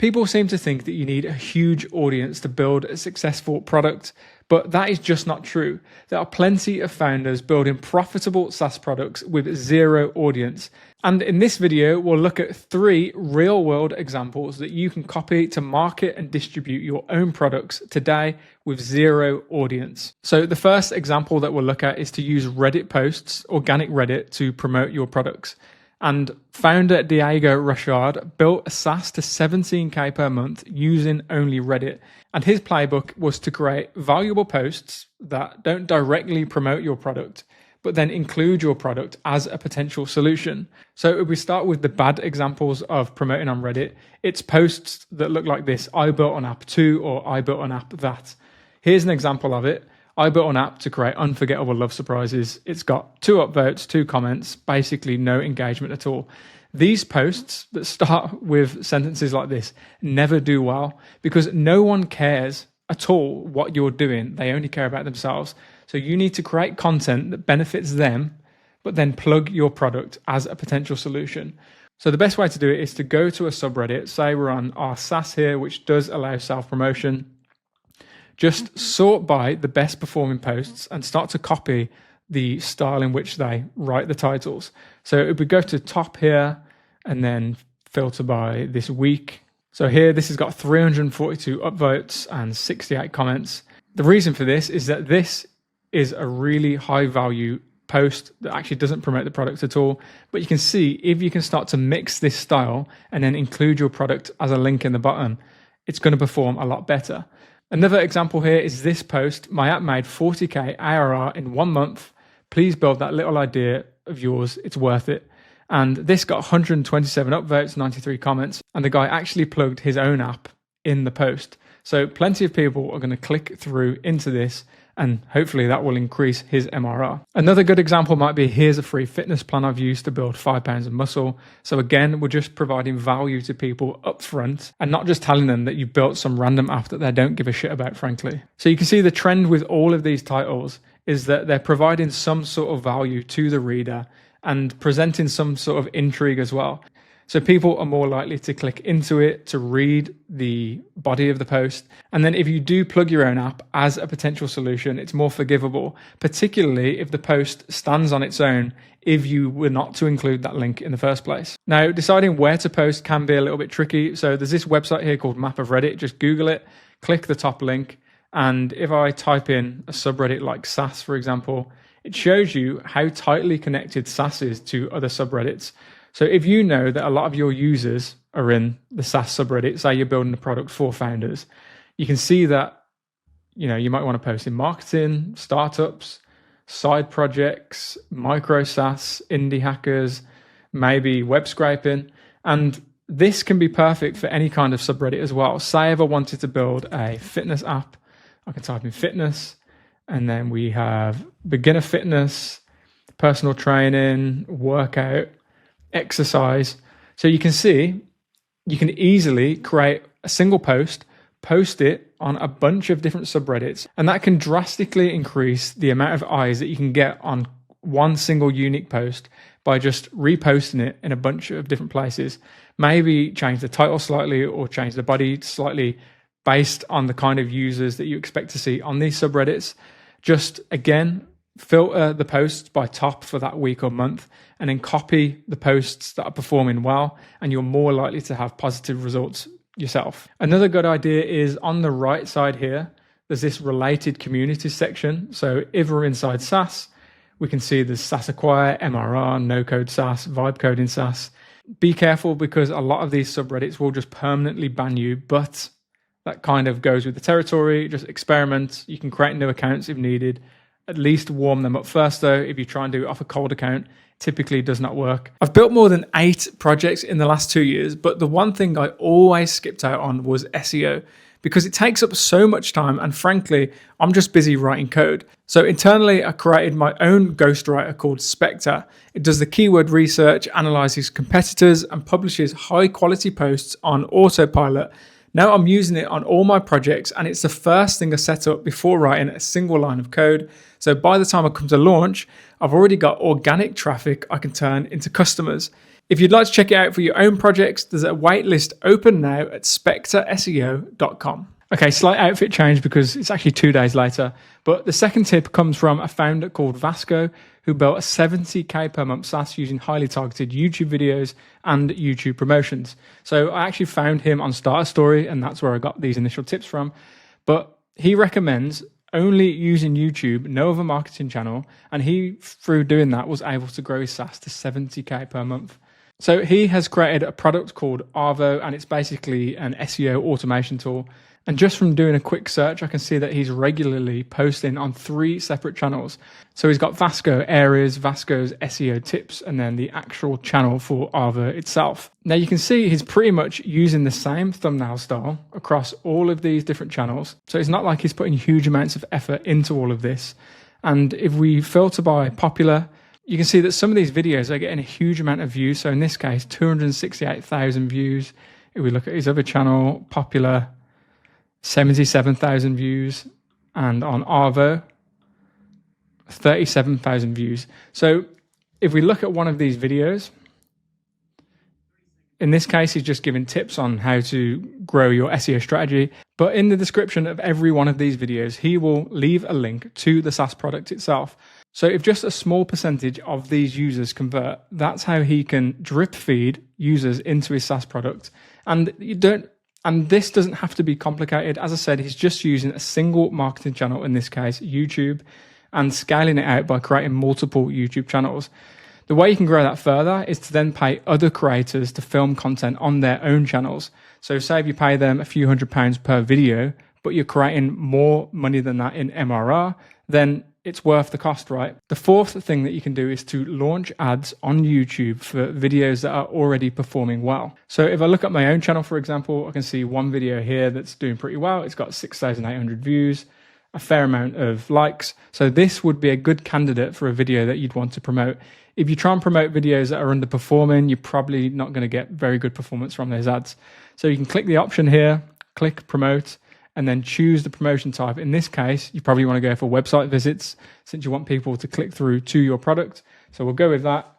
People seem to think that you need a huge audience to build a successful product, but that is just not true. There are plenty of founders building profitable SaaS products with zero audience. And in this video, we'll look at 3 real-world examples that you can copy to market and distribute your own products today with zero audience. So the first example that we'll look at is to use Reddit posts, organic Reddit, to promote your products. And founder Diego Rochard built a SaaS to 17K per month using only Reddit. And his playbook was to create valuable posts that don't directly promote your product, but then include your product as a potential solution. So if we start with the bad examples of promoting on Reddit, it's posts that look like this: I built an app to, or I built an app that. Here's an example of it. I built an app to create unforgettable love surprises. It's got 2 upvotes, 2 comments, basically no engagement at all. These posts that start with sentences like this never do well because no one cares at all what you're doing. They only care about themselves. So you need to create content that benefits them, but then plug your product as a potential solution. So the best way to do it is to go to a subreddit. Say we're on our SaaS here, which does allow self-promotion. Just sort by the best performing posts and start to copy the style in which they write the titles. So if we go to top here and then filter by this week. So here, this has got 342 upvotes and 68 comments. The reason for this is that this is a really high value post that actually doesn't promote the product at all. But you can see if you can start to mix this style and then include your product as a link in the bottom, it's going to perform a lot better. Another example here is this post: my app made 40K ARR in 1 month. Please build that little idea of yours. It's worth it. And this got 127 upvotes, 93 comments. And the guy actually plugged his own app in the post. So plenty of people are going to click through into this, and hopefully that will increase his MRR. Another good example might be, here's a free fitness plan I've used to build 5 pounds of muscle. So again, we're just providing value to people up front and not just telling them that you built some random app that they don't give a shit about, frankly. So you can see the trend with all of these titles is that they're providing some sort of value to the reader and presenting some sort of intrigue as well. So people are more likely to click into it to read the body of the post. And then if you do plug your own app as a potential solution, it's more forgivable, particularly if the post stands on its own, if you were not to include that link in the first place. Now, deciding where to post can be a little bit tricky. So there's this website here called Map of Reddit. Just Google it, click the top link. And if I type in a subreddit like SaaS, for example, it shows you how tightly connected SaaS is to other subreddits. So if you know that a lot of your users are in the SaaS subreddit, say you're building a product for founders, you can see that, you might want to post in marketing, startups, side projects, micro SaaS, indie hackers, maybe web scraping. And this can be perfect for any kind of subreddit as well. Say if I wanted to build a fitness app, I can type in fitness, and then we have beginner fitness, personal training, workout, exercise. So you can see you can easily create a single post it on a bunch of different subreddits, and that can drastically increase the amount of eyes that you can get on one single unique post by just reposting it in a bunch of different places. Maybe change the title slightly or change the body slightly based on the kind of users that you expect to see on these subreddits. Just again, filter the posts by top for that week or month, and then copy the posts that are performing well, and you're more likely to have positive results yourself. Another good idea is on the right side here, there's this related communities section. So if we're inside SaaS, we can see there's SaaS Acquire, MRR, No Code SaaS, Vibe Coding SaaS. Be careful because a lot of these subreddits will just permanently ban you, but that kind of goes with the territory. Just experiment. You can create new accounts if needed. At least warm them up first though. If you try and do it off a cold account, typically does not work. I've built more than 8 projects in the last 2 years, but the one thing I always skipped out on was SEO because it takes up so much time, and frankly, I'm just busy writing code. So internally, I created my own ghostwriter called Spectre. It does the keyword research, analyzes competitors, and publishes high quality posts on autopilot. Now I'm using it on all my projects, and it's the first thing I set up before writing a single line of code. So by the time I come to launch, I've already got organic traffic I can turn into customers. If you'd like to check it out for your own projects, there's a waitlist open now at spectreseo.com. Okay, slight outfit change because it's actually 2 days later. But the second tip comes from a founder called Vasco, who built a 70k per month SaaS using highly targeted YouTube videos and YouTube promotions. So I actually found him on Starter Story, and that's where I got these initial tips from. But he recommends only using YouTube, no other marketing channel. And he, through doing that, was able to grow his SaaS to 70k per month. So he has created a product called Arvo, and it's basically an SEO automation tool. And just from doing a quick search, I can see that he's regularly posting on 3 separate channels. So he's got Vasco Areas, Vasco's SEO tips, and then the actual channel for Arvo itself. Now you can see he's pretty much using the same thumbnail style across all of these different channels. So it's not like he's putting huge amounts of effort into all of this. And if we filter by popular, you can see that some of these videos are getting a huge amount of views. So in this case, 268,000 views. If we look at his other channel, popular, 77,000 views, and on Arvo, 37,000 views. So if we look at one of these videos, in this case, he's just giving tips on how to grow your SEO strategy. But in the description of every one of these videos, he will leave a link to the SaaS product itself. So if just a small percentage of these users convert, that's how he can drip feed users into his SaaS product. And this doesn't have to be complicated. As I said, he's just using a single marketing channel, in this case, YouTube, and scaling it out by creating multiple YouTube channels. The way you can grow that further is to then pay other creators to film content on their own channels. So say if you pay them a few £100s per video, but you're creating more money than that in MRR, then it's worth the cost, right? The fourth thing that you can do is to launch ads on YouTube for videos that are already performing well. So if I look at my own channel, for example, I can see one video here that's doing pretty well. It's got 6,800 views, a fair amount of likes. So this would be a good candidate for a video that you'd want to promote. If you try and promote videos that are underperforming, you're probably not going to get very good performance from those ads. So you can click the option here, click promote, and then choose the promotion type. In this case, you probably want to go for website visits since you want people to click through to your product. So we'll go with that,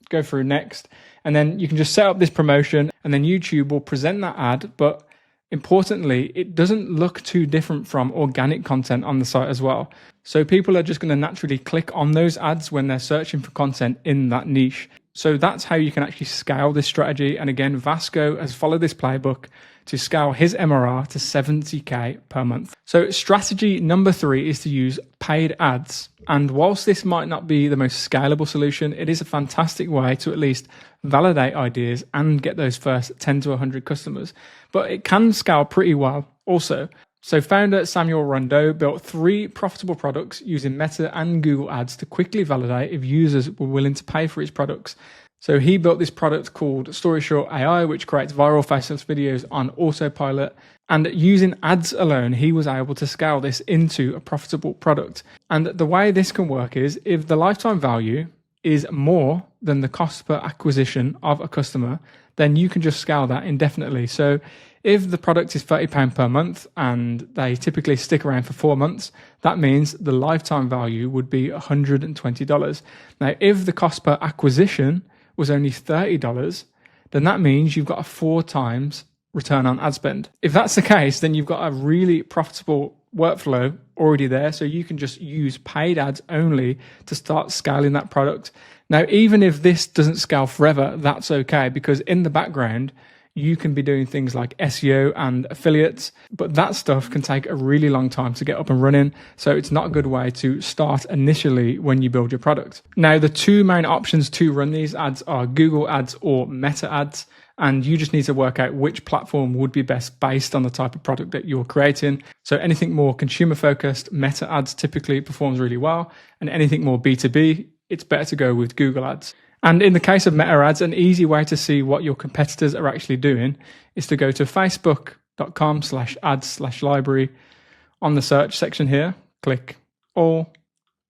go through next, and then you can just set up this promotion, and then YouTube will present that ad. But importantly, it doesn't look too different from organic content on the site as well. So people are just going to naturally click on those ads when they're searching for content in that niche. So that's how you can actually scale this strategy. And again, Vasco has followed this playbook to scale his MRR to 70k per month. So strategy number 3 is to use paid ads. And whilst this might not be the most scalable solution, it is a fantastic way to at least validate ideas and get those first 10 to 100 customers. But it can scale pretty well also. So founder Samuel Rondeau built 3 profitable products using Meta and Google ads to quickly validate if users were willing to pay for his products. So he built this product called Story Short AI, which creates viral faceless videos on autopilot. And using ads alone, he was able to scale this into a profitable product. And the way this can work is if the lifetime value is more than the cost per acquisition of a customer, then you can just scale that indefinitely. So if the product is £30 per month and they typically stick around for 4 months, that means the lifetime value would be $120. Now, if the cost per acquisition was only $30, then that means you've got a 4 times return on ad spend. If that's the case, then you've got a really profitable workflow already there. So you can just use paid ads only to start scaling that product. Now, even if this doesn't scale forever, that's okay, because in the background, you can be doing things like SEO and affiliates, but that stuff can take a really long time to get up and running. So it's not a good way to start initially when you build your product. Now, the 2 main options to run these ads are Google ads or Meta ads. And you just need to work out which platform would be best based on the type of product that you're creating. So anything more consumer focused, Meta ads typically performs really well. And anything more B2B, it's better to go with Google ads. And in the case of Meta ads, an easy way to see what your competitors are actually doing is to go to facebook.com/ads/library. On the search section here, click all,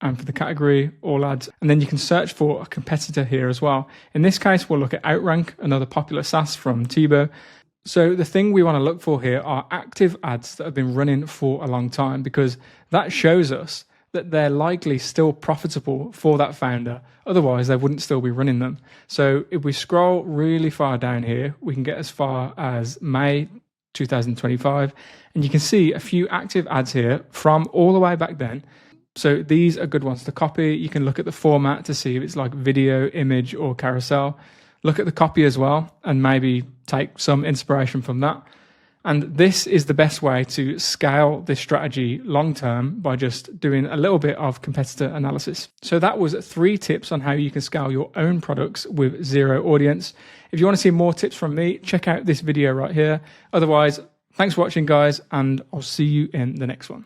and for the category, all ads. And then you can search for a competitor here as well. In this case, we'll look at Outrank, another popular SaaS from Tibo. So the thing we want to look for here are active ads that have been running for a long time, because that shows us that they're likely still profitable for that founder. Otherwise, they wouldn't still be running them. So if we scroll really far down here, we can get as far as May 2025, and you can see a few active ads here from all the way back then. So these are good ones to copy. You can look at the format to see if it's like video, image, or carousel. Look at the copy as well, and maybe take some inspiration from that. And this is the best way to scale this strategy long term, by just doing a little bit of competitor analysis. So that was 3 tips on how you can scale your own products with zero audience. If you want to see more tips from me, check out this video right here. Otherwise, thanks for watching, guys, and I'll see you in the next one.